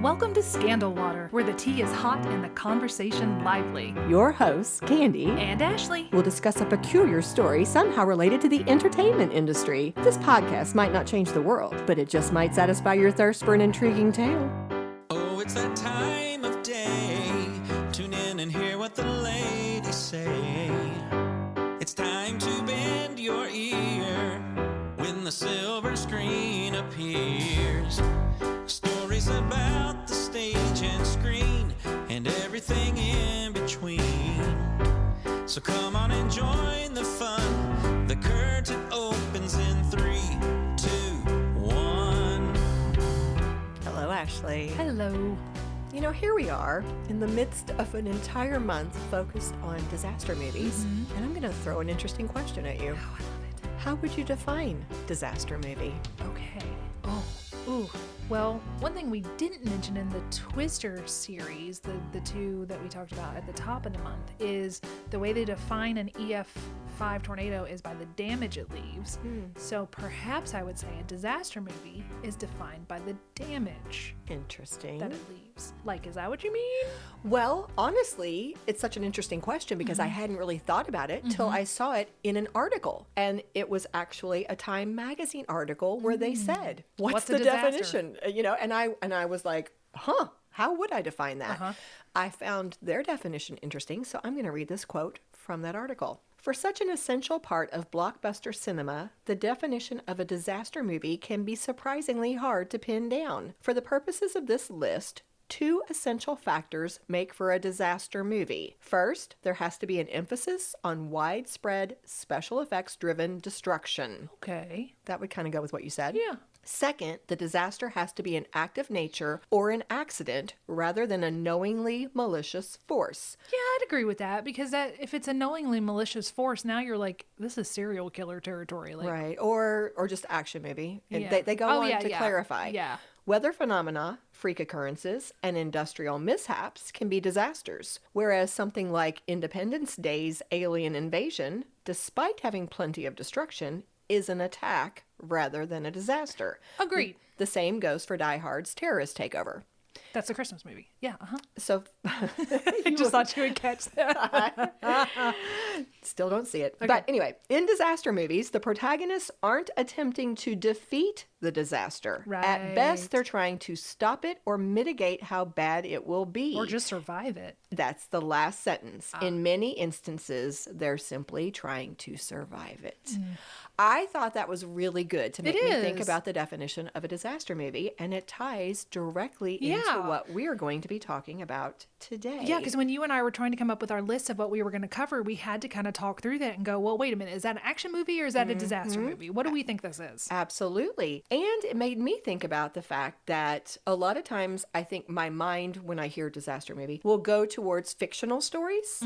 Welcome to Scandal Water, where the tea is hot and the conversation lively. Your hosts, Candy And Ashley, will discuss a peculiar story somehow related to the entertainment industry. This podcast might not change the world, but it just might satisfy your thirst for an intriguing tale. Oh, it's that time of day. Tune in and hear what the ladies say. It's time to bend your ear when the silver screen appears. Stories about the stage and screen and everything in between. So come on and join the fun. The curtain opens in 3, 2, 1. Hello, Ashley. hello. You know, here we are in the midst of an entire month focused on disaster movies. And I'm going to throw an interesting question at you. Oh, I love it. How would you define disaster movie? Okay. Ooh. Well, one thing we didn't mention in the Twister series, the two that we talked about at the top of the month, is the way they define an EF5 tornado is by the damage it leaves. So perhaps I would say a disaster movie is defined by the damage Interesting. that it leaves. Like, is that what you mean? Well, honestly, it's such an interesting question because I hadn't really thought about it till I saw it in an article. And it was actually a Time magazine article where they said, what's a the disaster? definition? You know, and I was like, how would I define that? I found their definition interesting, so I'm going to read this quote from that article. For such an essential part of blockbuster cinema, the definition of a disaster movie can be surprisingly hard to pin down. For the purposes of this list, 2 essential factors make for a disaster movie. First, there has to be an emphasis on widespread special effects driven destruction. Okay. That would kind of go with what you said. Yeah. Second, the disaster has to be an act of nature or an accident rather than a knowingly malicious force. Yeah, I'd agree with that because that if it's a knowingly malicious force, now you're like, this is serial killer territory. Like, Right. Or just action maybe. And Yeah. they go Oh, on yeah, to yeah. clarify. Yeah. Weather phenomena, freak occurrences, and industrial mishaps can be disasters, whereas something like Independence Day's alien invasion, despite having plenty of destruction, is an attack rather than a disaster. Agreed. The same goes for Die Hard's terrorist takeover. That's a Christmas movie. Yeah. So I just thought you would catch that. still don't see it. But anyway, in disaster movies, the protagonists aren't attempting to defeat the disaster. At best, Right. they're trying to stop it or mitigate how bad it will be. Or just survive it. That's the last sentence. In many instances, they're simply trying to survive it. I thought that was really good to make me think is. about the definition of a disaster movie, and it ties directly into Yeah. what we're going to be talking about today. Yeah, because when you and I were trying to come up with our list of what we were going to cover, we had to kind of talk through that and go, well, wait a minute, is that an action movie or is that a disaster movie? What do we think this is? Absolutely. And it made me think about the fact that a lot of times I think my mind, when I hear disaster movie, will go towards fictional stories.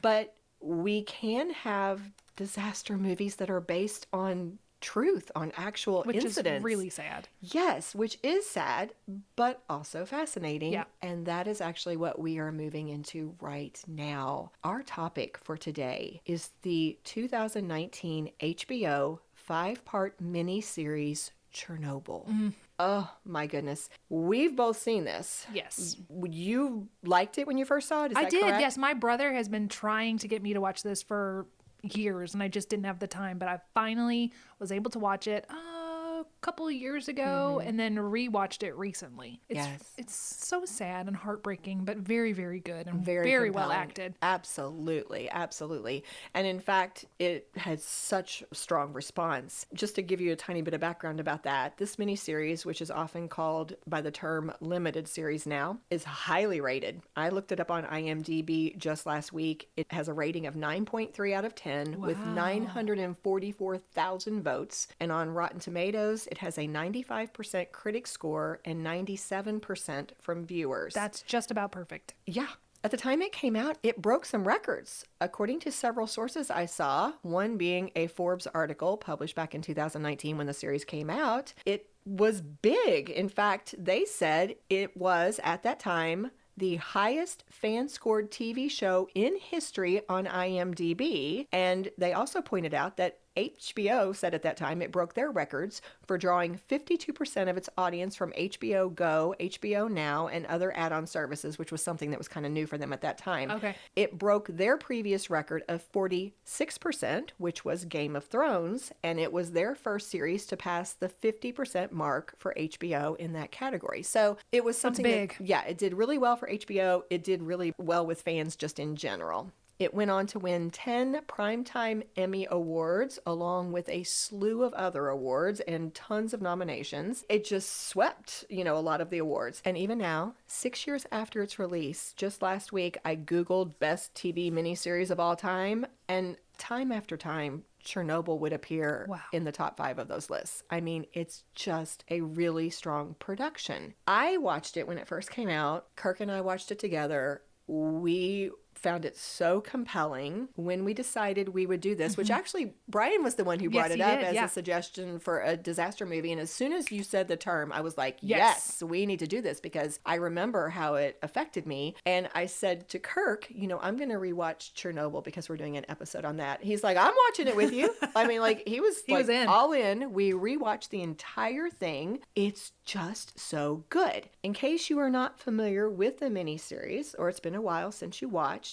But we can have disaster movies that are based on truth, on actual Which incidents. is really sad. Yes, which is sad, but also fascinating. Yeah. And that is actually what we are moving into right now. Our topic for today is the 2019 HBO 5-part miniseries Chernobyl. Oh my goodness. We've both seen this. Yes. You liked it when you first saw it? Is I that did. correct? Yes. My brother has been trying to get me to watch this for years and I just didn't have the time, but I finally was able to watch it a couple of years ago and then rewatched it recently. It's so sad and heartbreaking, but very, very good and very well compelling. acted. Absolutely, absolutely. And in fact, it had such strong response. Just to give you a tiny bit of background about that, this miniseries, which is often called by the term limited series now, is highly rated. I looked it up on IMDb just last week. It has a rating of 9.3 out of 10 with 944,000 votes. And on Rotten Tomatoes, it has a 95% critic score and 97% from viewers. That's just about perfect. Yeah. At the time it came out, it broke some records. According to several sources I saw, one being a Forbes article published back in 2019 when the series came out, it was big. In fact, they said it was, at that time, the highest fan-scored TV show in history on IMDb. And they also pointed out that HBO said at that time it broke their records for drawing 52% of its audience from HBO Go, HBO Now, and other add-on services, which was something that was kind of new for them at that time. Okay. It broke their previous record of 46%, which was Game of Thrones, and it was their first series to pass the 50% mark for HBO in that category. So it was something big. it did really well for HBO. It did really well with fans just in general. It went on to win 10 Primetime Emmy Awards, along with a slew of other awards and tons of nominations. It just swept, a lot of the awards. And even now, 6 years after its release, just last week, I Googled best TV miniseries of all time, and time after time, Chernobyl would appear in the top 5 of those lists. I mean, it's just a really strong production. I watched it when it first came out. Kirk and I watched it together. We found it so compelling when we decided we would do this, which actually Brian was the one who brought it up as a suggestion for a disaster movie. And as soon as you said the term, I was like, yes, we need to do this, because I remember how it affected me. And I said to Kirk, I'm going to rewatch Chernobyl because we're doing an episode on that. He's like, I'm watching it with you. I mean, like he was in. All in. We rewatched the entire thing. It's just so good. In case you are not familiar with the miniseries, or it's been a while since you watched,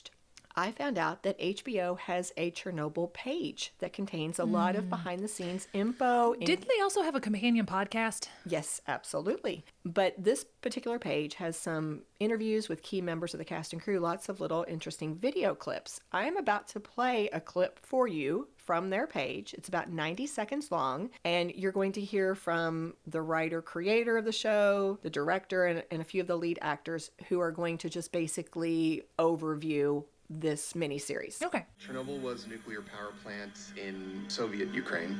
I found out that HBO has a Chernobyl page that contains a lot of behind-the-scenes info. Didn't they also have a companion podcast? Yes, absolutely. But this particular page has some interviews with key members of the cast and crew, lots of little interesting video clips. I'm about to play a clip for you from their page. It's about 90 seconds long, and you're going to hear from the writer-creator of the show, the director, and a few of the lead actors who are going to just basically overview this miniseries. Okay. Chernobyl was a nuclear power plant in Soviet Ukraine.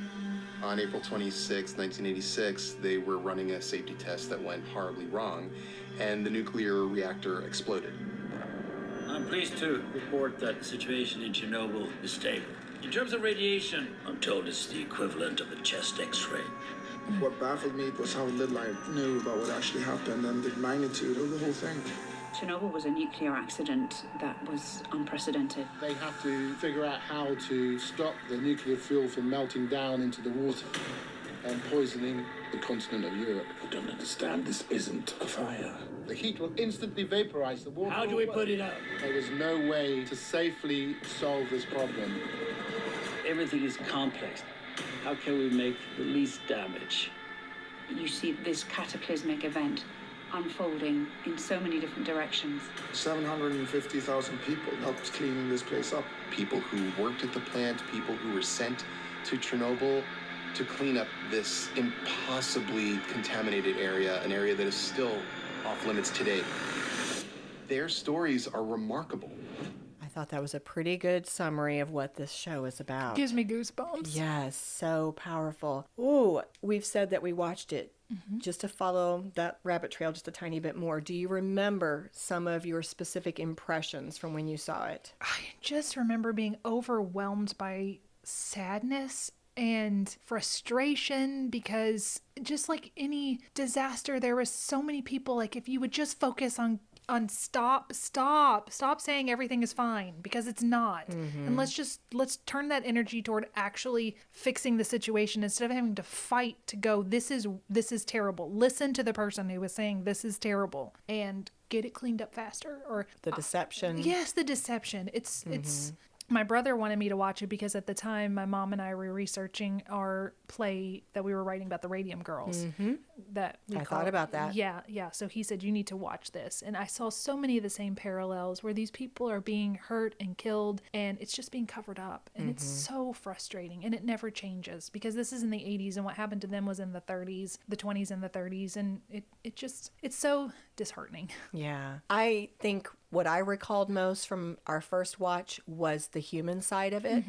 On April 26, 1986, they were running a safety test that went horribly wrong, and the nuclear reactor exploded. I'm pleased to report that the situation in Chernobyl is stable. In terms of radiation, I'm told it's the equivalent of a chest x-ray. What baffled me was how little I knew about what actually happened and the magnitude of the whole thing. Chernobyl was a nuclear accident that was unprecedented. They have to figure out how to stop the nuclear fuel from melting down into the water and poisoning the continent of Europe. I don't understand. This isn't a fire. The heat will instantly vaporize the water. How do we put it out? There was no way to safely solve this problem. Everything is complex. How can we make the least damage? You see this cataclysmic event unfolding in so many different directions. 750,000 people helped cleaning this place up. People who worked at the plant, people who were sent to Chernobyl to clean up this impossibly contaminated area, an area that is still off limits today. Their stories are remarkable. I thought that was a pretty good summary of what this show is about. Gives me goosebumps. Yes, so powerful. Ooh, we've said that we watched it. Just to follow that rabbit trail just a tiny bit more, do you remember some of your specific impressions from when you saw it? I just remember being overwhelmed by sadness and frustration, because just like any disaster, there was so many people, like if you would just focus on stop saying everything is fine, because it's not. And let's turn that energy toward actually fixing the situation instead of having to fight to go, this is terrible. Listen to the person who was saying this is terrible and get it cleaned up faster. Or the deception. Yes, the deception. It's my brother wanted me to watch it because at the time my mom and I were researching our play that we were writing about the Radium Girls. That we thought about that. Yeah. So he said, you need to watch this. And I saw so many of the same parallels where these people are being hurt and killed and it's just being covered up. And it's so frustrating, and it never changes, because this is in the 80s and what happened to them was in the 30s, the 20s and the 30s. And it's so disheartening. Yeah. I think what I recalled most from our first watch was the human side of it.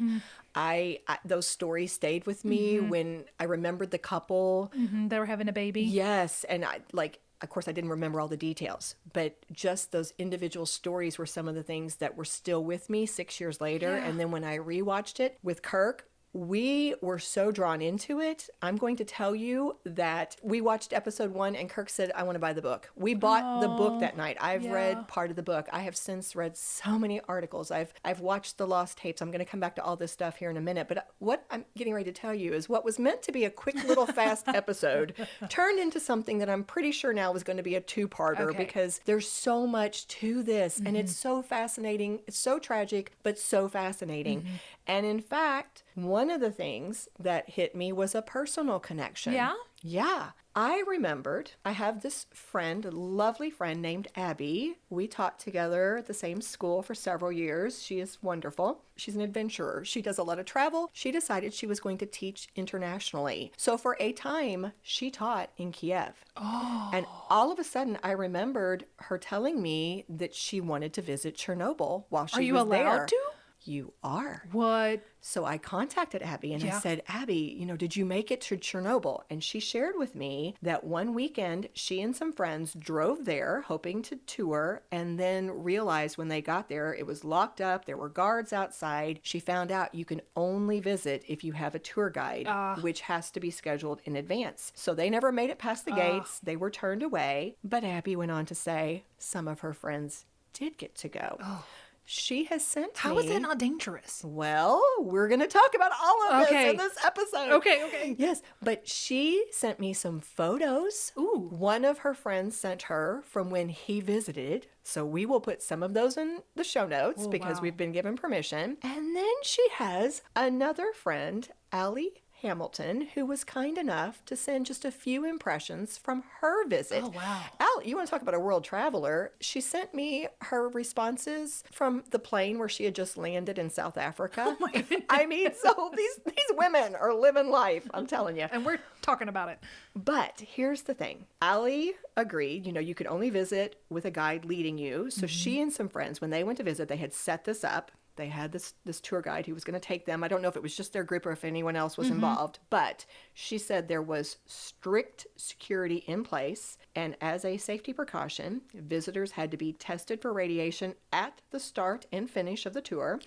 I those stories stayed with me when I remembered the couple. They were having a baby. Yes. And of course, I didn't remember all the details, but just those individual stories were some of the things that were still with me 6 years later. Yeah. And then when I rewatched it with Kirk, We were so drawn into it. I'm going to tell you that we watched episode 1 and Kirk said, I want to buy the book. We bought the book that night. I've read part of the book. I have since read so many articles. I've watched the lost tapes. I'm going to come back to all this stuff here in a minute. But what I'm getting ready to tell you is what was meant to be a quick little fast episode turned into something that I'm pretty sure now is going to be a two-parter because there's so much to this and it's so fascinating. It's so tragic, but so fascinating. And in fact, one of the things that hit me was a personal connection. Yeah? Yeah. I remembered, I have this friend, a lovely friend named Abbey. We taught together at the same school for several years. She is wonderful. She's an adventurer. She does a lot of travel. She decided she was going to teach internationally. So for a time, she taught in Kiev. Oh. And all of a sudden, I remembered her telling me that she wanted to visit Chernobyl while she was there. Are you allowed to? You are. What? So I contacted Abbey and I said, Abbey, did you make it to Chernobyl? And she shared with me that one weekend she and some friends drove there hoping to tour and then realized when they got there it was locked up. There were guards outside. She found out you can only visit if you have a tour guide, which has to be scheduled in advance. So they never made it past the gates. They were turned away. But Abbey went on to say some of her friends did get to go. Oh. She has sent me... How is that not dangerous? Well, we're going to talk about all of this in this episode. Okay. Yes, but she sent me some photos. Ooh. One of her friends sent her from when he visited. So we will put some of those in the show notes because we've been given permission. And then she has another friend, Allie Hamilton, who was kind enough to send just a few impressions from her visit. Oh, wow. Allie, you want to talk about a world traveler? She sent me her responses from the plane where she had just landed in South Africa. Oh, my goodness. I mean, so these women are living life, I'm telling you. And we're talking about it. But here's the thing. Allie agreed, you could only visit with a guide leading you. So she and some friends, when they went to visit, they had set this up. They had this tour guide who was going to take them. I don't know if it was just their group or if anyone else was involved, but she said there was strict security in place. And as a safety precaution, visitors had to be tested for radiation at the start and finish of the tour.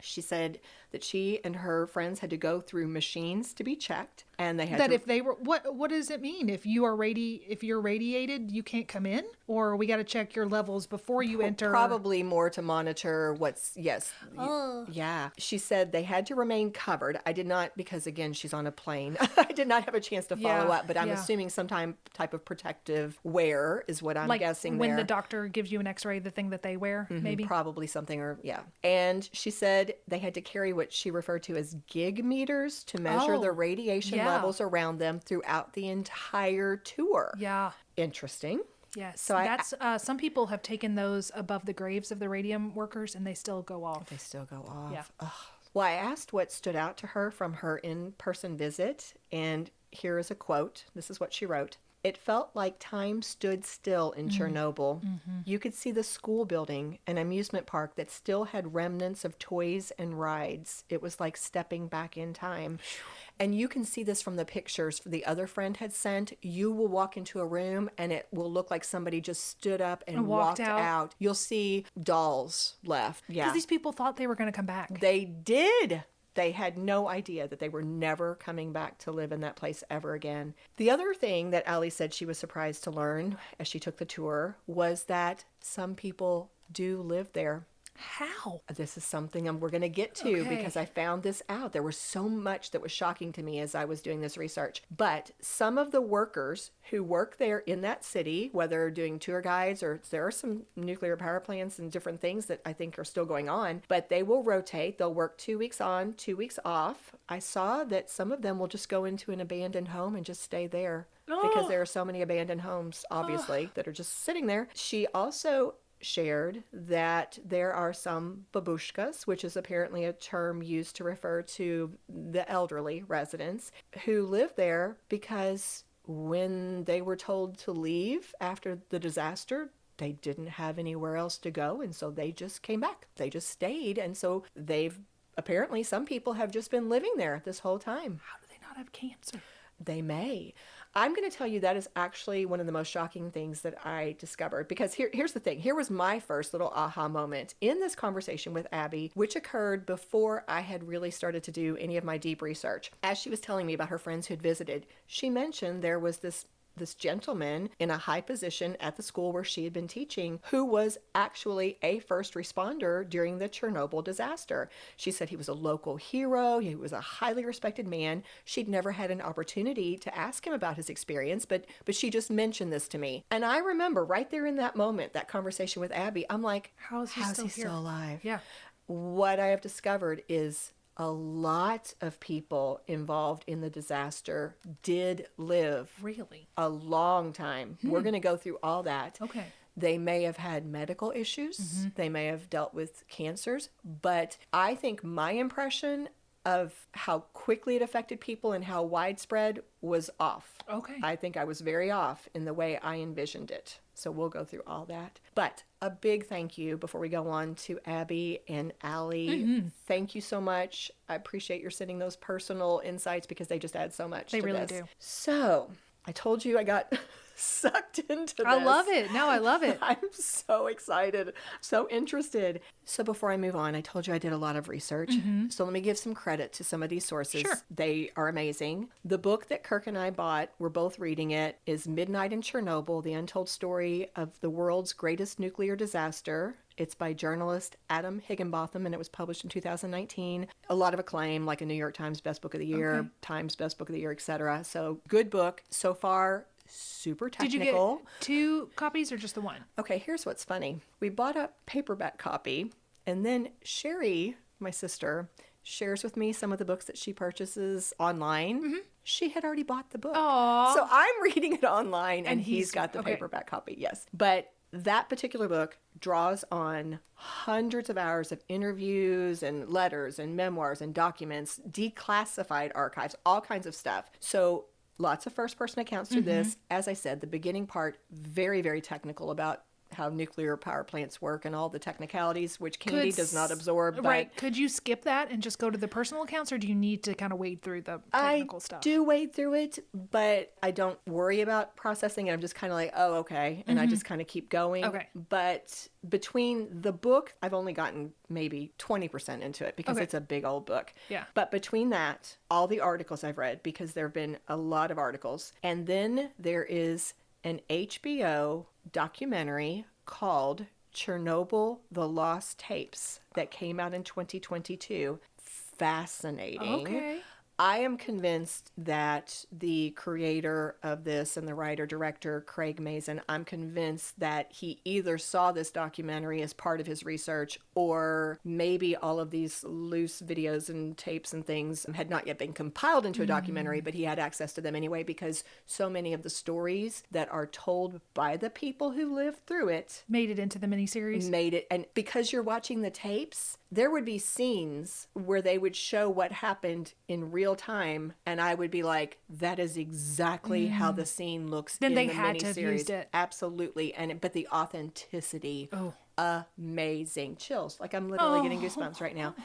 She said that she and her friends had to go through machines to be checked, and they had that to... if they were what does it mean? If you're radiated, you can't come in, or we got to check your levels before you enter. Probably more to monitor what's yeah. She said they had to remain covered. I did not, because again she's on a plane. I did not have a chance to follow up, but I'm assuming some type of protective wear is what I'm guessing. When the doctor gives you an X-ray, the thing that they wear, maybe probably something And she said they had to carry what she referred to as gig meters to measure the radiation levels around them throughout the entire tour. Yeah. Interesting. Yes. So that's some people have taken those above the graves of the radium workers and they still go off. They still go off. Yeah. Ugh. Well, I asked what stood out to her from her in-person visit, and here is a quote. This is what she wrote. It felt like time stood still in Chernobyl. You could see the school building, an amusement park that still had remnants of toys and rides. It was like stepping back in time. And you can see this from the pictures the other friend had sent. You will walk into a room and it will look like somebody just stood up and walked out. You'll see dolls left. Yeah. Because these people thought they were going to come back. They did. They had no idea that they were never coming back to live in that place ever again. The other thing that Allie said she was surprised to learn as she took the tour was that some people do live there. How? This is something we're going to get to because I found this out. There was so much that was shocking to me as I was doing this research. But some of the workers who work there in that city, whether doing tour guides or there are some nuclear power plants and different things that I think are still going on, but they will rotate. They'll work 2 weeks on, 2 weeks off. I saw that some of them will just go into an abandoned home and just stay there because there are so many abandoned homes, obviously, that are just sitting there. She also shared that there are some babushkas, which is apparently a term used to refer to the elderly residents who live there because when they were told to leave after the disaster, they didn't have anywhere else to go, and so they just came back. They just stayed, and so apparently some people have just been living there this whole time. How do they not have cancer? They may. I'm going to tell you that is actually one of the most shocking things that I discovered, because here's the thing. Here was my first little aha moment in this conversation with Abby, which occurred before I had really started to do any of my deep research. As she was telling me about her friends who'd visited, she mentioned there was this gentleman in a high position at the school where she had been teaching who was actually a first responder during the Chernobyl disaster. She said he was a local hero. He was a highly respected man. She'd never had an opportunity to ask him about his experience, but she just mentioned this to me. And I remember right there in that moment, that conversation with Abby, I'm like, how's he still alive? Yeah. What I have discovered is a lot of people involved in the disaster did live really a long time. We're going to go through all that. Okay. They may have had medical issues. They may have dealt with cancers. But I think my impression of how quickly it affected people and how widespread was off. Okay. I think I was very off in the way I envisioned it. So we'll go through all that. But a big thank you before we go on to Abbey and Allie. Thank you so much. I appreciate your sending those personal insights because they just add so much to really this. do. So I told you I got sucked into this. I love it. No, I love it. I'm so excited, so interested. So before I move on, I told you I did a lot of research. So let me give some credit to some of these sources. Sure. They are amazing. The book that Kirk and I bought, we're both reading it, is Midnight in Chernobyl, The Untold Story of the World's Greatest Nuclear Disaster. It's by journalist Adam Higginbotham, and it was published in 2019. A lot of acclaim, like a New York Times Best Book of the Year, Times Best Book of the Year, etc. So good book. So far, super technical. Did you get 2 copies or just the one? Okay, here's what's funny. We bought a paperback copy, and then Sherry, my sister, shares with me some of the books that she purchases online. She had already bought the book. Aww. So I'm reading it online, and he's got the paperback copy, yes. But that particular book draws on hundreds of hours of interviews and letters and memoirs and documents, declassified archives, all kinds of stuff. So lots of first-person accounts through this. As I said, the beginning part, very, very technical about how nuclear power plants work and all the technicalities, which Candy does not absorb. But right. Could you skip that and just go to the personal accounts, or do you need to kind of wade through the technical stuff? I do wade through it, but I don't worry about processing it. I'm just kind of like, oh, okay. And I just kind of keep going. Okay. But between the book, I've only gotten maybe 20% into it because it's a big old book. Yeah. But between that, all the articles I've read, because there have been a lot of articles, and then there is an HBO documentary called Chernobyl, The Lost Tapes that came out in 2022. Fascinating. Okay. I am convinced that the creator of this and the writer-director, Craig Mazin, I'm convinced that he either saw this documentary as part of his research, or maybe all of these loose videos and tapes and things had not yet been compiled into a documentary, but he had access to them anyway, because so many of the stories that are told by the people who lived through it made it into the miniseries. Made it. And because you're watching the tapes, there would be scenes where they would show what happened in real time, and I would be like, that is exactly how the scene looks then in they the had miniseries. to have used it. Absolutely. But the authenticity, amazing. Chills. Like I'm literally getting goosebumps right now.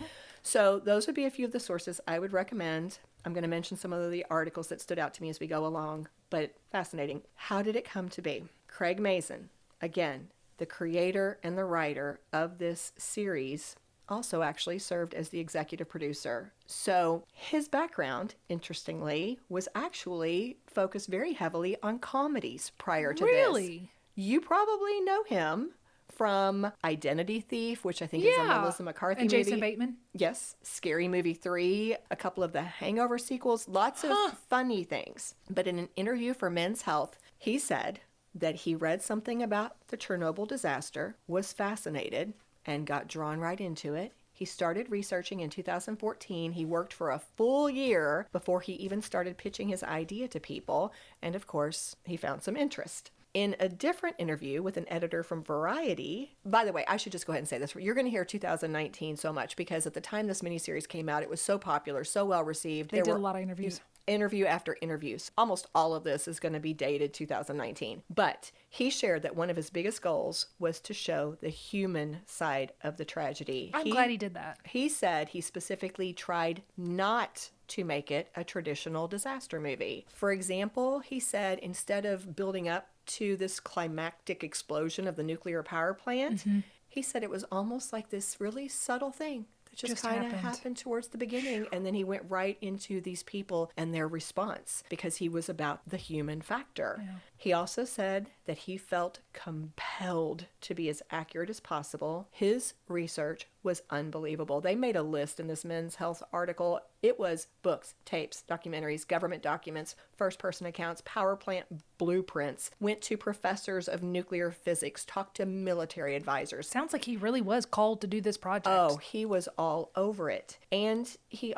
So those would be a few of the sources I would recommend. I'm going to mention some of the articles that stood out to me as we go along, but fascinating. How did it come to be? Craig Mazin, again, the creator and the writer of this series, also actually served as the executive producer. So his background, interestingly, was actually focused very heavily on comedies prior to this. Really? You probably know him from Identity Thief, which I think is a Melissa McCarthy and movie. Jason Bateman. Yes. Scary Movie 3, a couple of the Hangover sequels, lots of funny things. But in an interview for Men's Health, he said that he read something about the Chernobyl disaster, was fascinated, and got drawn right into it. He started researching in 2014. He worked for a full year before he even started pitching his idea to people. And of course, he found some interest. In a different interview with an editor from Variety, by the way, I should just go ahead and say this. You're going to hear 2019 so much because at the time this miniseries came out, it was so popular, so well received. They did a lot of interviews. interview after interview. So almost all of this is going to be dated 2019. But he shared that one of his biggest goals was to show the human side of the tragedy. I'm glad he did that. He said he specifically tried not to make it a traditional disaster movie. For example, he said instead of building up to this climactic explosion of the nuclear power plant, he said it was almost like this really subtle thing that just kind of happened towards the beginning. And then he went right into these people and their response because he was about the human factor. Yeah. He also said that he felt compelled to be as accurate as possible. His research was unbelievable. They made a list in this Men's Health article. It was books, tapes, documentaries, government documents, first-person accounts, power plant blueprints, went to professors of nuclear physics, talked to military advisors. Sounds like he really was called to do this project. Oh, he was all over it. And he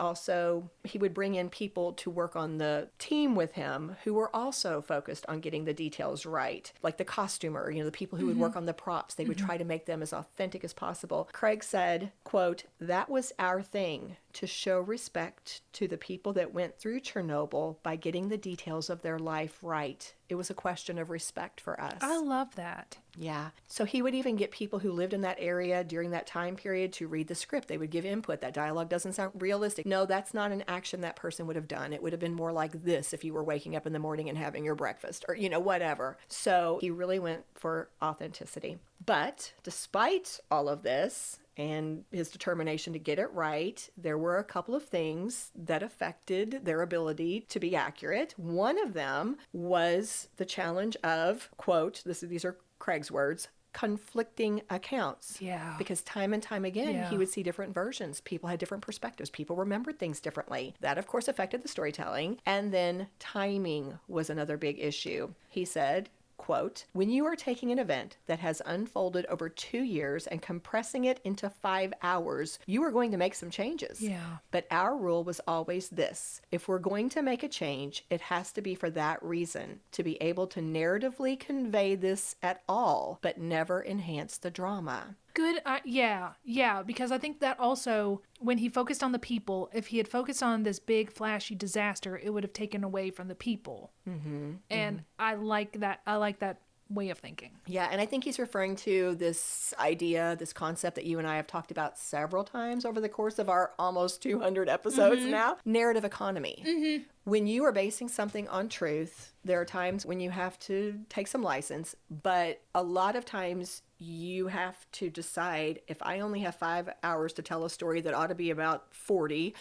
would bring in people to work on the team with him who were also focused on getting the details right. Like the costumer, the people who would work on the props, they would try to make them as authentic as possible. Craig said, quote, "That was our thing, to show respect to the people that went through Chernobyl by getting the details of their life right. It was a question of respect for us." I love that. Yeah. So he would even get people who lived in that area during that time period to read the script. They would give input. That dialogue doesn't sound realistic. No, that's not an action that person would have done. It would have been more like this if you were waking up in the morning and having your breakfast or, whatever. So he really went for authenticity. But despite all of this and his determination to get it right, there were a couple of things that affected their ability to be accurate. One of them was the challenge of, quote, these are Craig's words, conflicting accounts. Yeah. Because time and time again, he would see different versions. People had different perspectives. People remembered things differently. That, of course, affected the storytelling. And then timing was another big issue. He said, quote, "When you are taking an event that has unfolded over 2 years and compressing it into 5 hours, you are going to make some changes. Yeah. But our rule was always this: if we're going to make a change, it has to be for that reason, to be able to narratively convey this at all, but never enhance the drama." Good. Yeah. Because I think that also, when he focused on the people, if he had focused on this big flashy disaster, it would have taken away from the people. And I like that. I like that way of thinking. Yeah, and I think he's referring to this idea, this concept that you and I have talked about several times over the course of our almost 200 episodes now, narrative economy. When you are basing something on truth, there are times when you have to take some license, but a lot of times you have to decide, if I only have 5 hours to tell a story that ought to be about 40,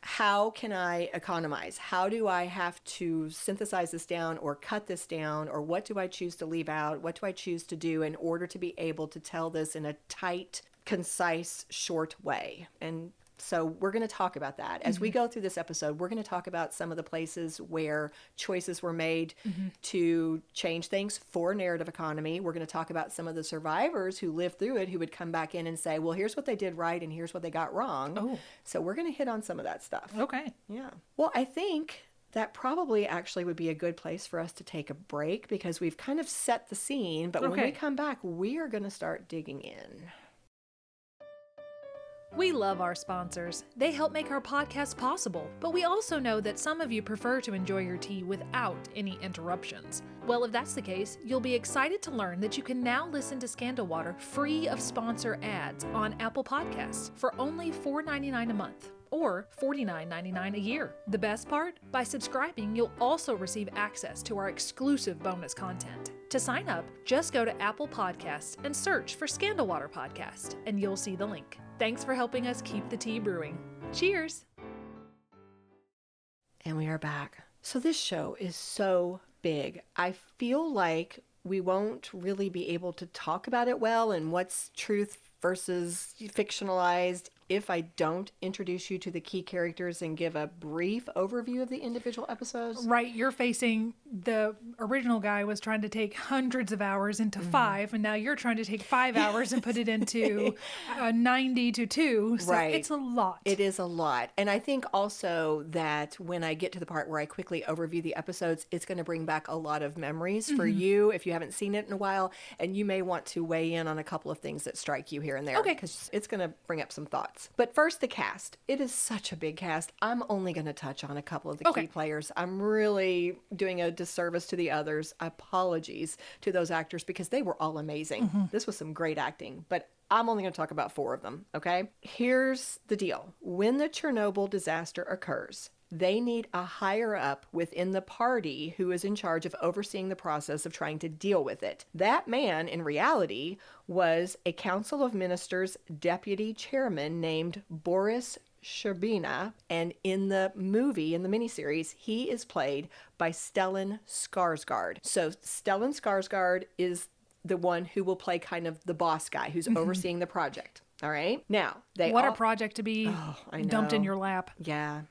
how can I economize? How do I have to synthesize this down or cut this down? Or what do I choose to leave out? What do I choose to do in order to be able to tell this in a tight, concise, short way? And so we're going to talk about that. As we go through this episode, we're going to talk about some of the places where choices were made to change things for narrative economy. We're going to talk about some of the survivors who lived through it, who would come back in and say, well, here's what they did right and here's what they got wrong. Oh. So we're going to hit on some of that stuff. Okay. Yeah. Well, I think that probably actually would be a good place for us to take a break because we've kind of set the scene. But when we come back, we are going to start digging in. We love our sponsors. They help make our podcast possible, but we also know that some of you prefer to enjoy your tea without any interruptions. Well, if that's the case, you'll be excited to learn that you can now listen to Scandal Water free of sponsor ads on Apple Podcasts for only $4.99 a month. Or $49.99 a year. The best part? By subscribing, you'll also receive access to our exclusive bonus content. To sign up, just go to Apple Podcasts and search for Scandal Water Podcast, and you'll see the link. Thanks for helping us keep the tea brewing. Cheers! And we are back. So this show is so big. I feel like we won't really be able to talk about it well and what's truth versus fictionalized if I don't introduce you to the key characters and give a brief overview of the individual episodes. Right, you're facing the original guy was trying to take hundreds of hours into 5, and now you're trying to take 5 hours and put it into 90 to 2. So it's a lot. It is a lot. And I think also that when I get to the part where I quickly overview the episodes, it's going to bring back a lot of memories for you if you haven't seen it in a while, and you may want to weigh in on a couple of things that strike you here and there. Okay. Because it's going to bring up some thoughts. thoughts. But first, the cast. It is such a big cast. I'm only going to touch on a couple of the key players. I'm really doing a disservice to the others. Apologies to those actors because they were all amazing. This was some great acting, but I'm only going to talk about 4 of them, okay? Here's the deal. When the Chernobyl disaster occurs, they need a higher up within the party who is in charge of overseeing the process of trying to deal with it. That man, in reality, was a Council of Ministers deputy chairman named Boris Sherbina, and in the movie, in the miniseries, he is played by Stellan Skarsgård. So Stellan Skarsgård is the one who will play kind of the boss guy who's overseeing the project. All right. Now, what a project to be dumped in your lap. Yeah.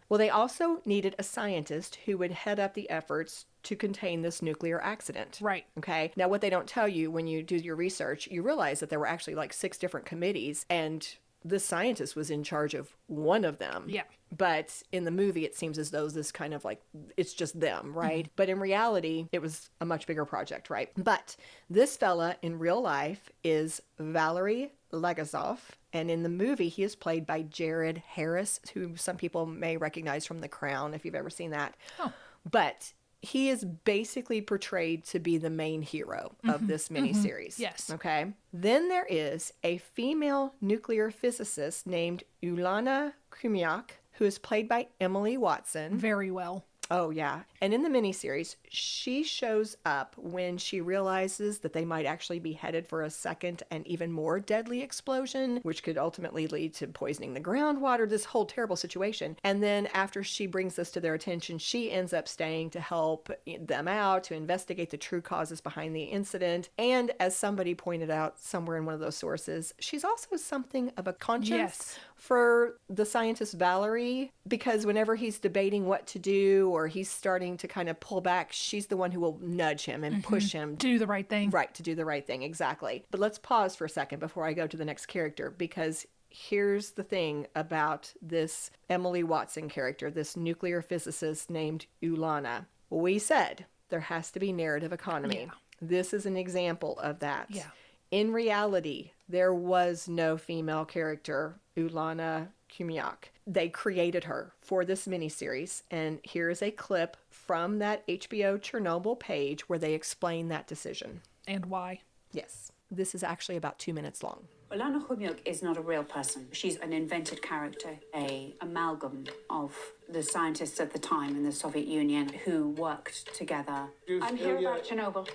Well, they also needed a scientist who would head up the efforts to contain this nuclear accident. Right. Okay. Now, what they don't tell you when you do your research, you realize that there were actually like 6 different committees, and the scientist was in charge of one of them. Yeah. But in the movie, it seems as though this kind of like, it's just them, right? But in reality, it was a much bigger project, right? But this fella in real life is Valery Legazov. And in the movie, he is played by Jared Harris, who some people may recognize from The Crown, if you've ever seen that. Oh. But he is basically portrayed to be the main hero of this miniseries. Yes. Okay. Then there is a female nuclear physicist named Ulana Krymiak, who is played by Emily Watson. Very well. Oh, yeah. And in the miniseries, she shows up when she realizes that they might actually be headed for a second and even more deadly explosion, which could ultimately lead to poisoning the groundwater, this whole terrible situation. And then after she brings this to their attention, she ends up staying to help them out, to investigate the true causes behind the incident. And as somebody pointed out somewhere in one of those sources, she's also something of a conscience for the scientist Valerie, because whenever he's debating what to do or he's starting to kind of pull back, she's the one who will nudge him and push him to do the right thing. Right, to do the right thing, exactly. But let's pause for a second before I go to the next character, because here's the thing about this Emily Watson character, this nuclear physicist named Ulana. We said there has to be narrative economy. Yeah. This is an example of that. Yeah. In reality, there was no female character, Ulana Krymiak. They created her for this miniseries, and here is a clip from that HBO Chernobyl page where they explain that decision. And why. Yes. This is actually about 2 minutes long. Ulana Krymiak is not a real person. She's an invented character, an amalgam of the scientists at the time in the Soviet Union who worked together. I'm here about Chernobyl.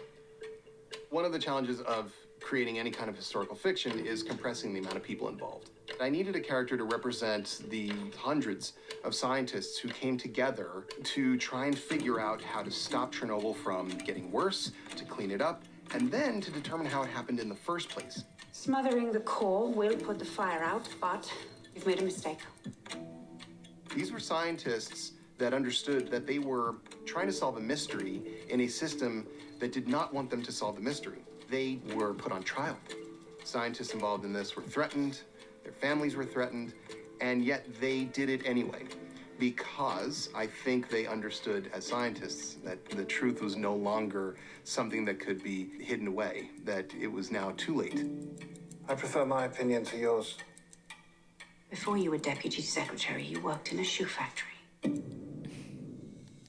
One of the challenges of creating any kind of historical fiction is compressing the amount of people involved. I needed a character to represent the hundreds of scientists who came together to try and figure out how to stop Chernobyl from getting worse, to clean it up, and then to determine how it happened in the first place. Smothering the core will put the fire out, but you've made a mistake. These were scientists that understood that they were trying to solve a mystery in a system that did not want them to solve the mystery. They were put on trial. Scientists involved in this were threatened, their families were threatened, and yet they did it anyway. Because I think they understood as scientists that the truth was no longer something that could be hidden away, that it was now too late. I prefer my opinion to yours. Before you were deputy secretary, you worked in a shoe factory.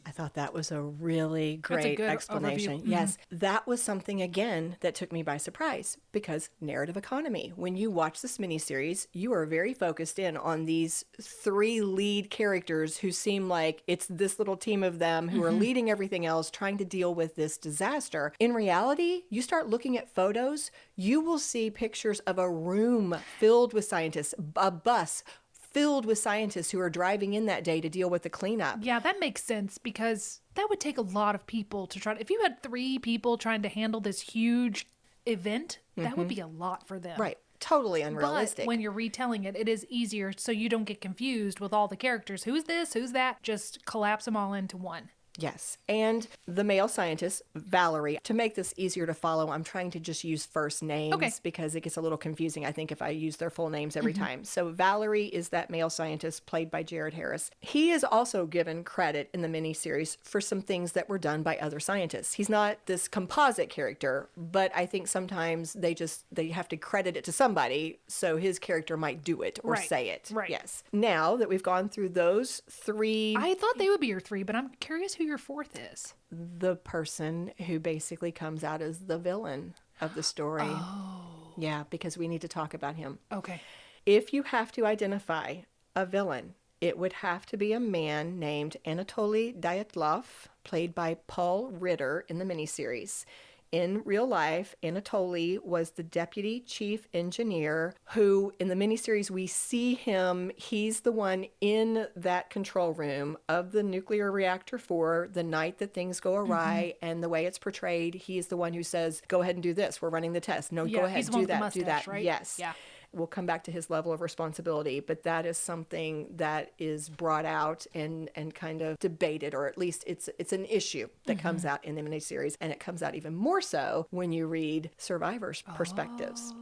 I thought that was a really great explanation. Overview. Yes, that was something, again, that took me by surprise, because narrative economy. When you watch this miniseries, you are very focused in on these 3 lead characters who seem like it's this little team of them who are leading everything else, trying to deal with this disaster. In reality, you start looking at photos, you will see pictures of a room filled with scientists, a bus filled with scientists who are driving in that day to deal with the cleanup. Yeah, that makes sense, because that would take a lot of people to try. If you had 3 people trying to handle this huge event, that would be a lot for them. Right. Totally unrealistic. But when you're retelling it, it is easier so you don't get confused with all the characters. Who's this? Who's that? Just collapse them all into one. Yes. And the male scientist, Valerie, to make this easier to follow, I'm trying to just use first names because it gets a little confusing, I think, if I use their full names every time. So Valerie is that male scientist played by Jared Harris. He is also given credit in the miniseries for some things that were done by other scientists. He's not this composite character, but I think sometimes they have to credit it to somebody, so his character might do it or say it. Right. Yes. Now that we've gone through those three... I thought they would be your three, but I'm curious who your fourth is. The person who basically comes out as the villain of the story. Oh. Yeah, because we need to talk about him. Okay. If you have to identify a villain, it would have to be a man named Anatoly Dyatlov, played by Paul Ritter in the miniseries. In real life, Anatoly was the deputy chief engineer who, in the miniseries, we see him. He's the one in that control room of the nuclear reactor 4 the night that things go awry. And the way it's portrayed, he's the one who says, go ahead and do this. We're running the test. No, go ahead, he's the one do with the that, do mustache, that. right? Yes. Yeah. We'll come back to his level of responsibility, but that is something that is brought out and kind of debated, or at least it's an issue that comes out in the miniseries, and it comes out even more so when you read survivors' perspectives.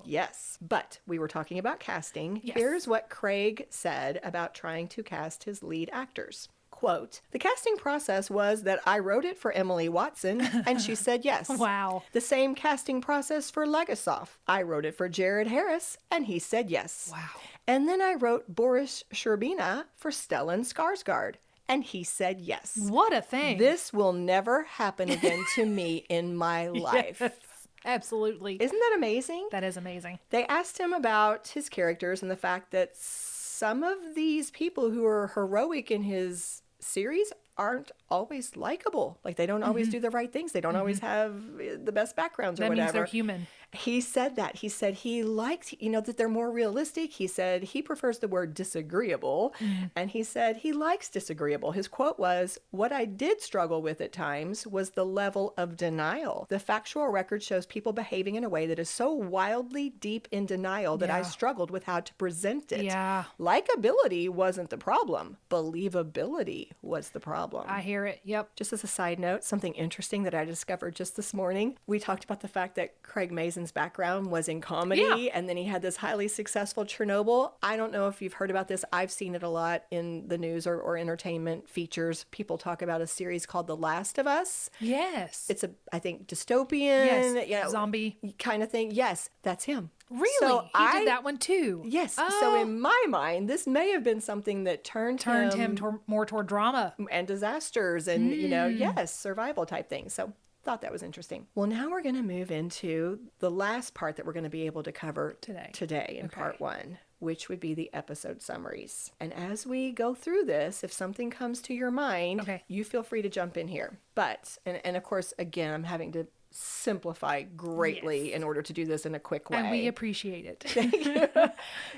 Yes. But we were talking about casting. Yes. Here's what Craig said about trying to cast his lead actors. Quote, the casting process was that I wrote it for Emily Watson, and she said yes. Wow. The same casting process for Legasov. I wrote it for Jared Harris, and he said yes. Wow. And then I wrote Boris Sherbina for Stellan Skarsgård, and he said yes. What a thing. This will never happen again to me in my life. Yes, absolutely. Isn't that amazing? That is amazing. They asked him about his characters and the fact that some of these people who are heroic in his series aren't always likable. Like, they don't always do the right things. They don't always have the best backgrounds or That whatever. means they're human. He said that. He said he liked, that they're more realistic. He said he prefers the word disagreeable. And he said he likes disagreeable. His quote was, what I did struggle with at times was the level of denial. The factual record shows people behaving in a way that is so wildly deep in denial that I struggled with how to present it. Yeah. Likability wasn't the problem. Believability was the problem. I hear it. Yep. Just as a side note, something interesting that I discovered just this morning, we talked about the fact that Craig Mazin's background was in comedy, and then he had this highly successful Chernobyl. I don't know if you've heard about this. I've seen it a lot in the news or entertainment features. People talk about a series called The Last of Us. Yes. It's I think, dystopian, zombie kind of thing. Yes, that's him. Really? So he did that one too. Yes. Oh. So in my mind, this may have been something that turned him more toward drama and disasters and, survival type things. So thought that was interesting. Well, now we're going to move into the last part that we're going to be able to cover today in part 1, which would be the episode summaries. And as we go through this, if something comes to your mind, you feel free to jump in here. But, and of course, again, I'm having to simplify greatly in order to do this in a quick way. And we appreciate it. Thank you.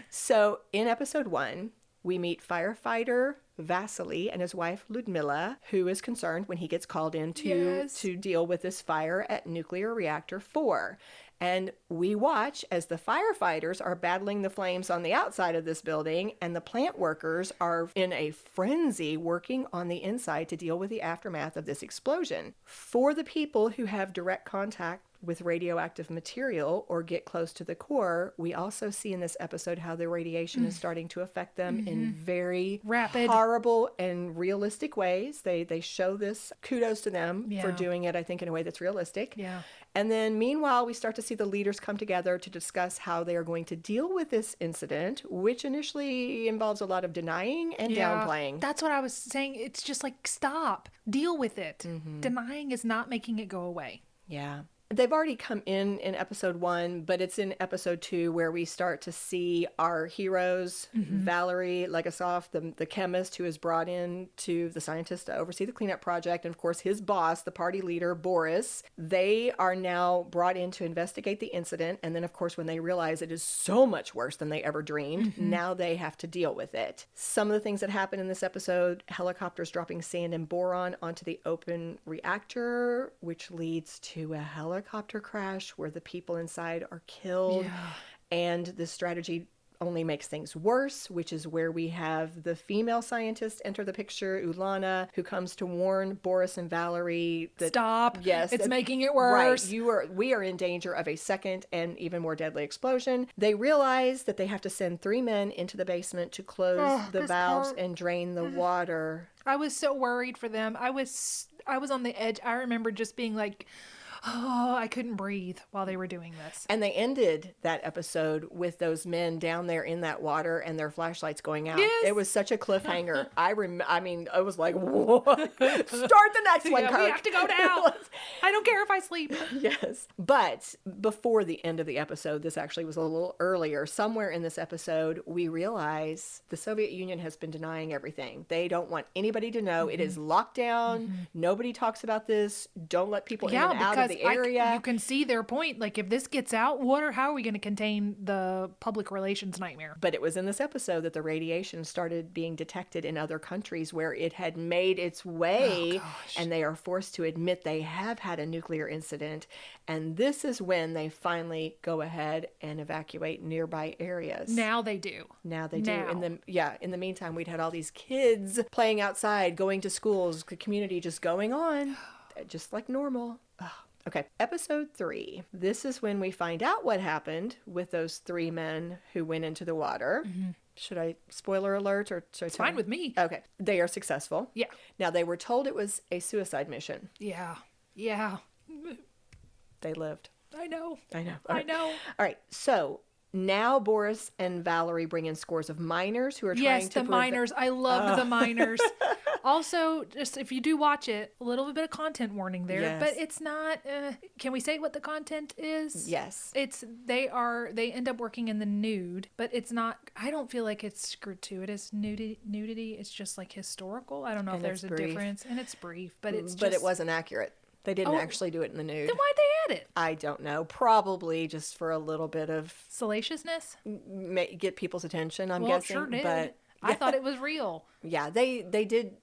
So in episode 1, we meet firefighter Vasily and his wife Ludmila, who is concerned when he gets called in to deal with this fire at nuclear reactor 4. And we watch as the firefighters are battling the flames on the outside of this building, and the plant workers are in a frenzy working on the inside to deal with the aftermath of this explosion. For the people who have direct contact with radioactive material or get close to the core, we also see in this episode how the radiation is starting to affect them in very rapid, horrible, and realistic ways. They show this. Kudos to them for doing it, I think, in a way that's realistic. Yeah. And then meanwhile, we start to see the leaders come together to discuss how they are going to deal with this incident, which initially involves a lot of denying and downplaying. That's what I was saying. It's just like, stop, deal with it. Denying is not making it go away. Yeah. They've already come in episode 1, but it's in episode 2 where we start to see our heroes, Valerie Legasov, the chemist who is brought in to the scientist to oversee the cleanup project, and of course his boss, the party leader, Boris. They are now brought in to investigate the incident, and then of course when they realize it is so much worse than they ever dreamed, now they have to deal with it. Some of the things that happen in this episode: helicopters dropping sand and boron onto the open reactor, which leads to a helicopter crash where the people inside are killed, and the strategy only makes things worse, which is where we have the female scientist enter the picture, Ulana, who comes to warn Boris and Valerie that Stop. Yes, It's that- making it worse. Right. We are in danger of a second and even more deadly explosion. They realize that they have to send 3 men into the basement to close the this valves part. and drain the water. I was so worried for them. I was on the edge. I remember just being like, oh, I couldn't breathe while they were doing this. And they ended that episode with those men down there in that water and their flashlights going out. Yes. It was such a cliffhanger. I was like, what? Start the next one, Yeah, Kirk. we have to go now. I don't care if I sleep. Yes. But before the end of the episode, this actually was a little earlier. Somewhere in this episode, we realize the Soviet Union has been denying everything. They don't want anybody to know. It is locked down. Nobody talks about this. Don't let people in and out of the area. You can see their point. Like, if this gets out, how are we going to contain the public relations nightmare? But it was in this episode that the radiation started being detected in other countries where it had made its way, and they are forced to admit they have had a nuclear incident. And this is when they finally go ahead and evacuate nearby areas. Now they do. Now they do. Now. In the meantime, we'd had all these kids playing outside, going to schools, the community just going on, just like normal. Ugh. Okay, episode 3. This is when we find out what happened with those 3 men who went into the water. Should I spoiler alert or should I It's fine with me. Okay, they are successful. Yeah. Now, they were told it was a suicide mission. Yeah. Yeah. They lived. I know. I know. I know. All right, so now Boris and Valerie bring in scores of miners who are trying Yes, to the miners. I love the miners. Also, just if you do watch it, a little bit of content warning there, Yes. but it's not. Can we say what the content is? Yes. They end up working in the nude, but it's not. I don't feel like it's gratuitous nudity. It's just like historical. I don't know if And there's it's a brief. difference, and it's brief, but it's. But just, it wasn't accurate. They didn't actually do it in the nude. Then why'd they add it? I don't know. Probably just for a little bit of Salaciousness. get people's attention, I'm Well, it guessing. sure did. But I thought it was real. yeah, they did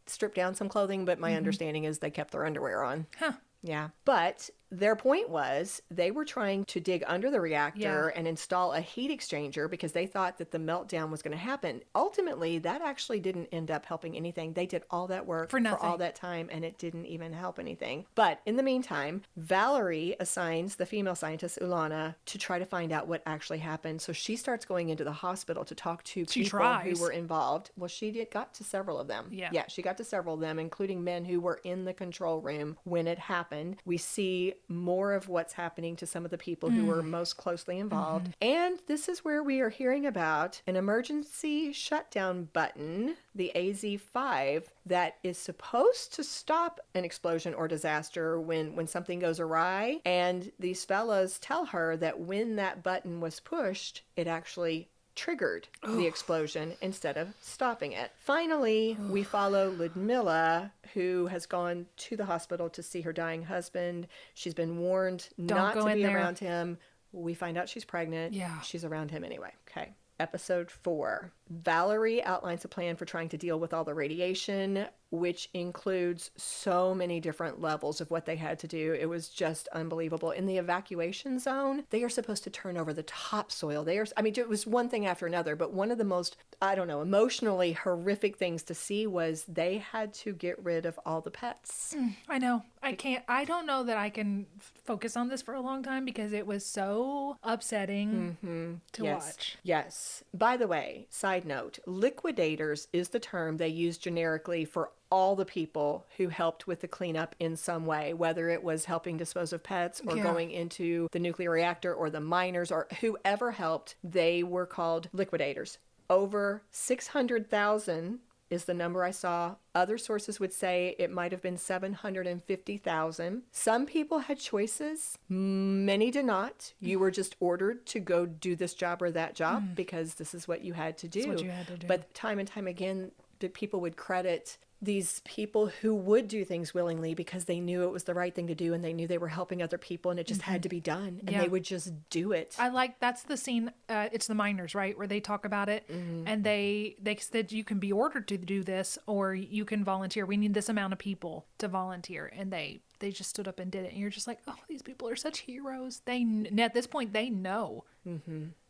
strip down some clothing, but my understanding is they kept their underwear on. Huh. Yeah. But their point was they were trying to dig under the reactor and install a heat exchanger because they thought that the meltdown was going to happen. Ultimately, that actually didn't end up helping anything. They did all that work For nothing. all that time, and it didn't even help anything. But in the meantime, Valerie assigns the female scientist, Ulana, to try to find out what actually happened. So she starts going into the hospital to talk to people tries. who were involved. Well, got to several of them. Yeah. Yeah, she got to several of them, including men who were in the control room when it happened. We see more of what's happening to some of the people who were most closely involved. And this is where we are hearing about an emergency shutdown button, the AZ-5, that is supposed to stop an explosion or disaster when something goes awry. And these fellas tell her that when that button was pushed, it actually triggered the explosion instead of stopping it. Finally, we follow Ludmilla, who has gone to the hospital to see her dying husband. She's been warned not go to in be there. around him. We find out she's pregnant. Yeah. She's around him anyway. Okay. Episode 4. Valerie outlines a plan for trying to deal with all the radiation, which includes so many different levels of what they had to do. It was just unbelievable. In the evacuation zone, they are supposed to turn over the topsoil. It was one thing after another, but one of the most, emotionally horrific things to see was they had to get rid of all the pets. I know. I don't know that I can focus on this for a long time because it was so upsetting to watch. Yes. By the way, side note, liquidators is the term they use generically for all the people who helped with the cleanup in some way, whether it was helping dispose of pets or going into the nuclear reactor or the miners or whoever helped, they were called liquidators. Over 600,000 is the number I saw. Other sources would say it might have been 750,000. Some people had choices. Many did not. You were just ordered to go do this job or that job because this is what you had to do. That's what you had to do. But time and time again, people would credit these people who would do things willingly because they knew it was the right thing to do and they knew they were helping other people and it just had to be done and they would just do it. That's the scene, it's the miners, right, where they talk about it and they said you can be ordered to do this or you can volunteer. We need this amount of people to volunteer, and they just stood up and did it, and you're just like, oh, these people are such heroes. At this point they know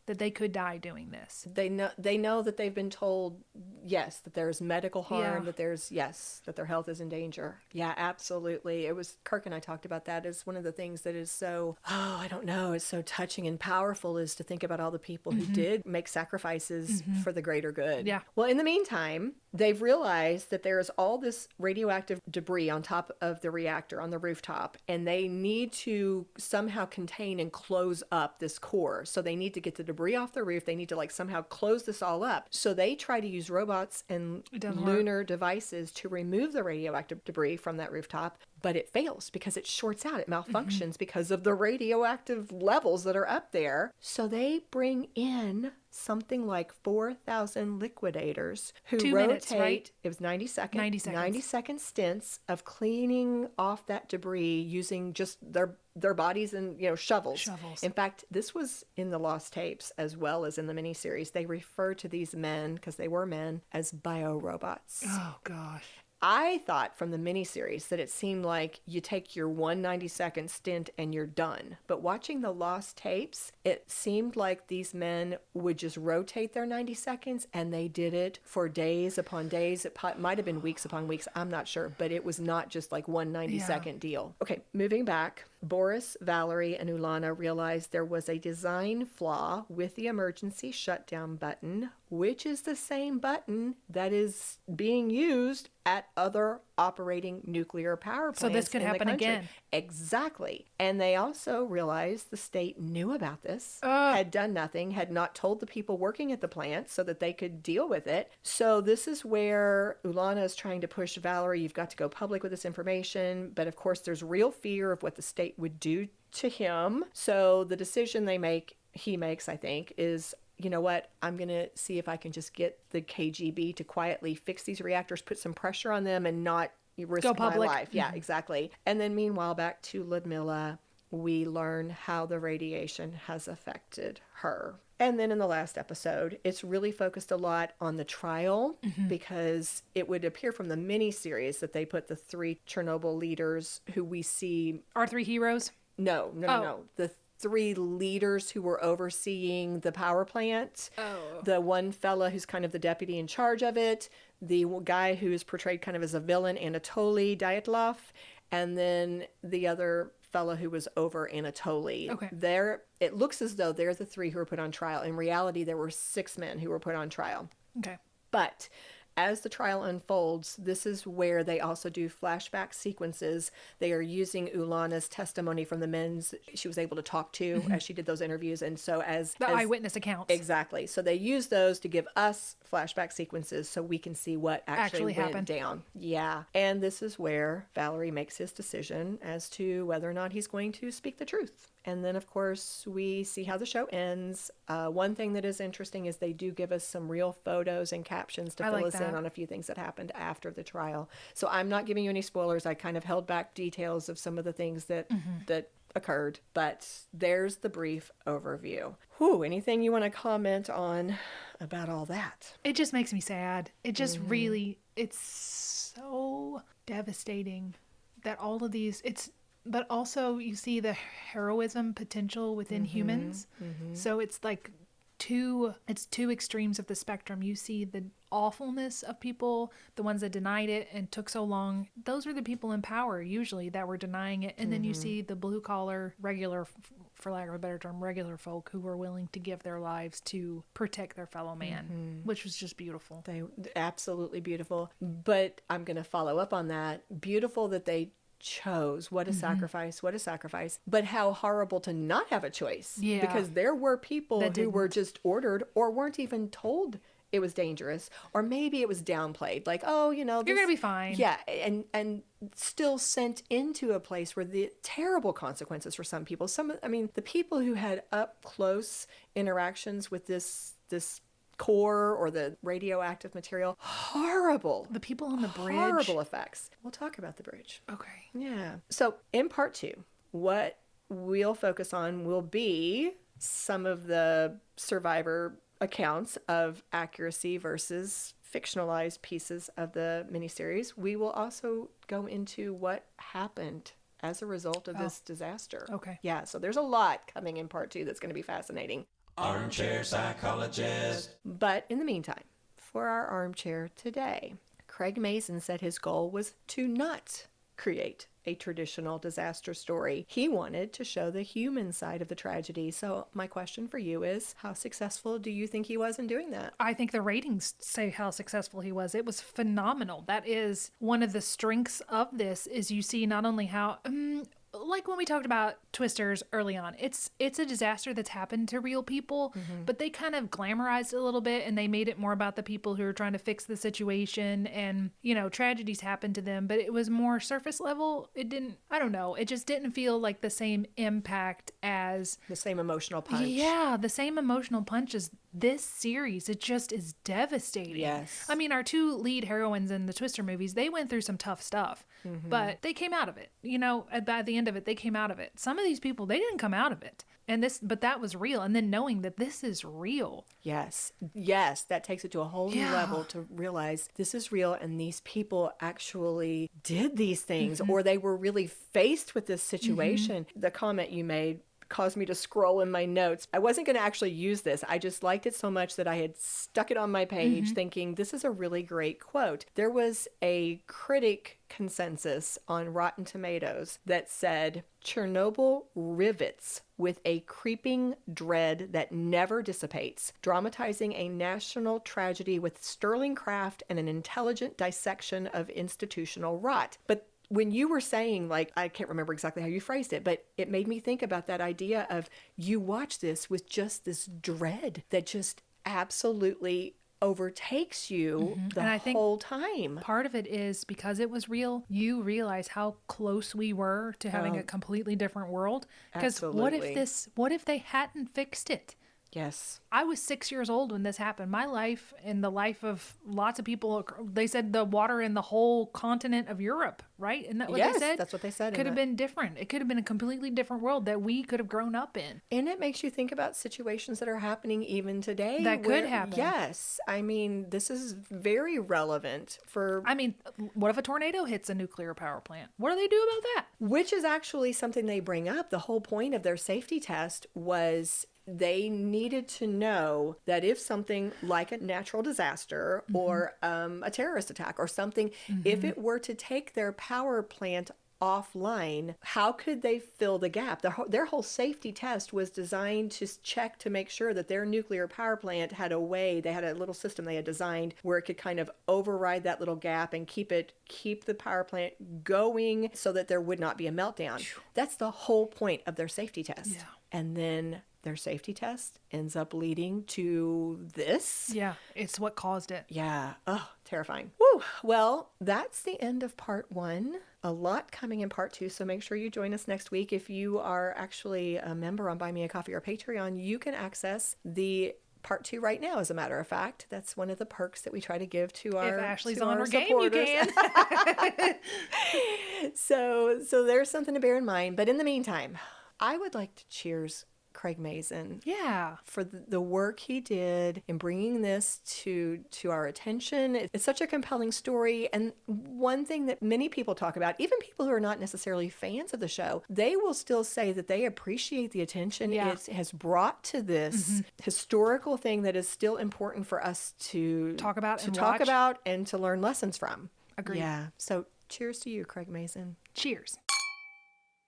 that they could die doing this. They know that they've been told, yes, that there's medical harm, that their health is in danger. Yeah, absolutely. It was, Kirk and I talked about that as one of the things that is so, I don't know, it's so touching and powerful, is to think about all the people who did make sacrifices for the greater good. Yeah. Well, in the meantime, they've realized that there's all this radioactive debris on top of the reactor on the rooftop, and they need to somehow contain and close up this core. So they need to get the debris off the roof. They need to like somehow close this all up. So they try to use robots and lunar devices to remove the radioactive debris from that rooftop, but it fails because it shorts out. It malfunctions because of the radioactive levels that are up there. So they bring in something like 4,000 liquidators who 2 rotate. minutes, right? It was 90 seconds. 90 seconds. Stints of cleaning off that debris using just their bodies and shovels. In fact, this was in the lost tapes as well as in the miniseries. They refer to these men, because they were men, as biorobots. Oh gosh. I thought from the miniseries that it seemed like you take your 190-second stint and you're done. But watching the lost tapes, it seemed like these men would just rotate their 90 seconds, and they did it for days upon days. It might have been weeks upon weeks. I'm not sure. But it was not just like one 90-second deal. Okay, moving back. Boris, Valerie, and Ulana realized there was a design flaw with the emergency shutdown button, which is the same button that is being used at other operating nuclear power plants. So this could happen again. Exactly. And they also realized the state knew about this, had done nothing, had not told the people working at the plant so that they could deal with it. So this is where Ulana is trying to push Valerie, you've got to go public with this information. But of course, there's real fear of what the state would do to him. So the decision he makes, I think, is, you know what, I'm going to see if I can just get the KGB to quietly fix these reactors, put some pressure on them, and not risk my life. Yeah, exactly. And then meanwhile, back to Ludmilla, we learn how the radiation has affected her. And then in the last episode, it's really focused a lot on the trial, because it would appear from the miniseries that they put the 3 Chernobyl leaders who we see... Our 3 heroes? No. The 3 leaders who were overseeing the power plant. The one fella who's kind of the deputy in charge of it, the guy who is portrayed kind of as a villain, Anatoly Dyatlov, and then the other fella who was over Anatoly. Okay. It looks as though they're the 3 who were put on trial. In reality, there were 6 men who were put on trial. Okay. But as the trial unfolds, this is where they also do flashback sequences. They are using Ulana's testimony from the men she was able to talk to as she did those interviews. And so as eyewitness accounts. Exactly. So they use those to give us flashback sequences so we can see what actually went happened. Down. Yeah. And this is where Valerie makes his decision as to whether or not he's going to speak the truth. And then, of course, we see how the show ends. One thing that is interesting is they do give us some real photos and captions to fill us in on a few things that happened after the trial. So I'm not giving you any spoilers. I kind of held back details of some of the things that occurred. But there's the brief overview. Whew, anything you want to comment on about all that? It just makes me sad. It just really, it's so devastating that all of these, but also you see the heroism potential within humans. So it's like two extremes of the spectrum. You see the awfulness of people, the ones that denied it and took so long. Those are the people in power usually that were denying it. And then you see the blue collar, regular, for lack of a better term, regular folk who were willing to give their lives to protect their fellow man, which was just beautiful. They absolutely beautiful. But I'm going to follow up on that. Beautiful that they chose. What a sacrifice. But how horrible to not have a choice. Yeah. Because there were people who were just ordered or weren't even told it was dangerous, or maybe it was downplayed, like, oh, you're gonna be fine. Yeah. And still sent into a place where the terrible consequences for some people, the people who had up close interactions with this core or the radioactive material, horrible. The people on the bridge. Horrible effects. We'll talk about the bridge. Okay. Yeah. So in part 2, what we'll focus on will be some of the survivor accounts of accuracy versus fictionalized pieces of the miniseries. We will also go into what happened as a result of this disaster. Okay. Yeah. So there's a lot coming in part 2 that's going to be fascinating. Armchair Psychologist. But in the meantime, for our armchair today, Craig Mazin said his goal was to not create a traditional disaster story. He wanted to show the human side of the tragedy. So my question for you is, how successful do you think he was in doing that? I think the ratings say how successful he was. It was phenomenal. That is one of the strengths of this, is you see not only how... like when we talked about Twisters early on, it's a disaster that's happened to real people, but they kind of glamorized it a little bit and they made it more about the people who are trying to fix the situation, and, you know, tragedies happen to them, but it was more surface level. It just didn't feel like the same impact as... The same emotional punch. Yeah, the same emotional punch as this series. It just is devastating. Yes. I mean, our two lead heroines in the Twister movies, they went through some tough stuff, but they came out of it. You know, by the end of it, they came out of it. Some of these people, they didn't come out of it. But that was real. And then knowing that this is real. Yes, that takes it to a whole new level to realize this is real and these people actually did these things, or they were really faced with this situation. The comment you made caused me to scroll in my notes. I wasn't going to actually use this. I just liked it so much that I had stuck it on my page thinking this is a really great quote. There was a critic consensus on Rotten Tomatoes that said, Chernobyl rivets with a creeping dread that never dissipates, dramatizing a national tragedy with sterling craft and an intelligent dissection of institutional rot. But when you were saying, like, I can't remember exactly how you phrased it, but it made me think about that idea of you watch this with just this dread that just absolutely overtakes you the whole time. Part of it is because it was real, you realize how close we were to having a completely different world. Because what if they hadn't fixed it? Yes. I was 6 years old when this happened. My life and the life of lots of people, they said the water in the whole continent of Europe, right? Isn't that what they said? Yes, that's what they said. Could have been different. It could have been a completely different world that we could have grown up in. And it makes you think about situations that are happening even today. That could happen. Yes. I mean, this is very relevant for... I mean, what if a tornado hits a nuclear power plant? What do they do about that? Which is actually something they bring up. The whole point of their safety test was... they needed to know that if something like a natural disaster or a terrorist attack or something, if it were to take their power plant offline, how could they fill the gap? Their whole safety test was designed to check to make sure that their nuclear power plant had a way, they had a little system they had designed where it could kind of override that little gap and keep the power plant going so that there would not be a meltdown. That's the whole point of their safety test. Yeah. And then their safety test ends up leading to this. Yeah, it's what caused it. Yeah. Oh, terrifying. Woo. Well, that's the end of part 1. A lot coming in part 2, so make sure you join us next week. If you are actually a member on Buy Me a Coffee or Patreon, you can access the part 2 right now, as a matter of fact. That's one of the perks that we try to give to our If Ashley's to on our her supporters. game, you can. So there's something to bear in mind. But in the meantime, I would like to cheers Craig Mazin. Yeah. For the work he did in bringing this to our attention. It's such a compelling story. And one thing that many people talk about, even people who are not necessarily fans of the show, they will still say that they appreciate the attention it has brought to this historical thing that is still important for us to talk about and to learn lessons from. Agreed. Yeah. So cheers to you, Craig Mazin. Cheers.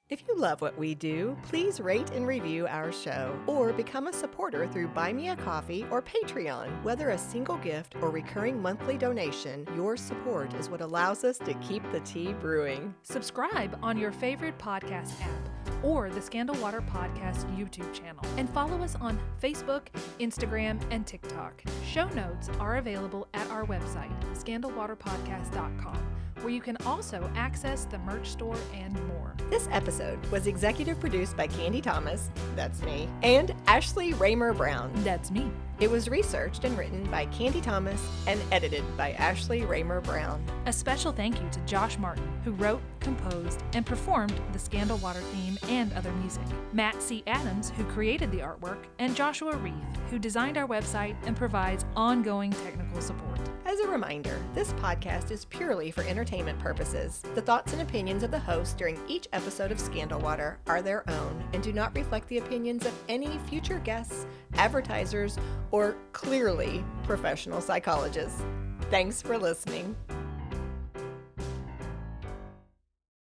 If you love what we do, please rate and review our show or become a supporter through Buy Me a Coffee or Patreon. Whether a single gift or recurring monthly donation, your support is what allows us to keep the tea brewing. Subscribe on your favorite podcast app or the Scandal Water Podcast YouTube channel, and follow us on Facebook, Instagram, and TikTok. Show notes are available at our website, scandalwaterpodcast.com, where you can also access the merch store and more. This episode was executive produced by Candy Thomas, that's me, and Ashley Raymer Brown, that's me. It was researched and written by Candy Thomas and edited by Ashley Raymer Brown. A special thank you to Josh Martin, who wrote, composed, and performed the Scandal Water theme and other music. Matt C. Adams, who created the artwork, and Joshua Reeve, who designed our website and provides ongoing technical support. As a reminder, this podcast is purely for entertainment purposes. The thoughts and opinions of the host during each episode of Scandal Water are their own and do not reflect the opinions of any future guests, advertisers, or clearly professional psychologists. Thanks for listening.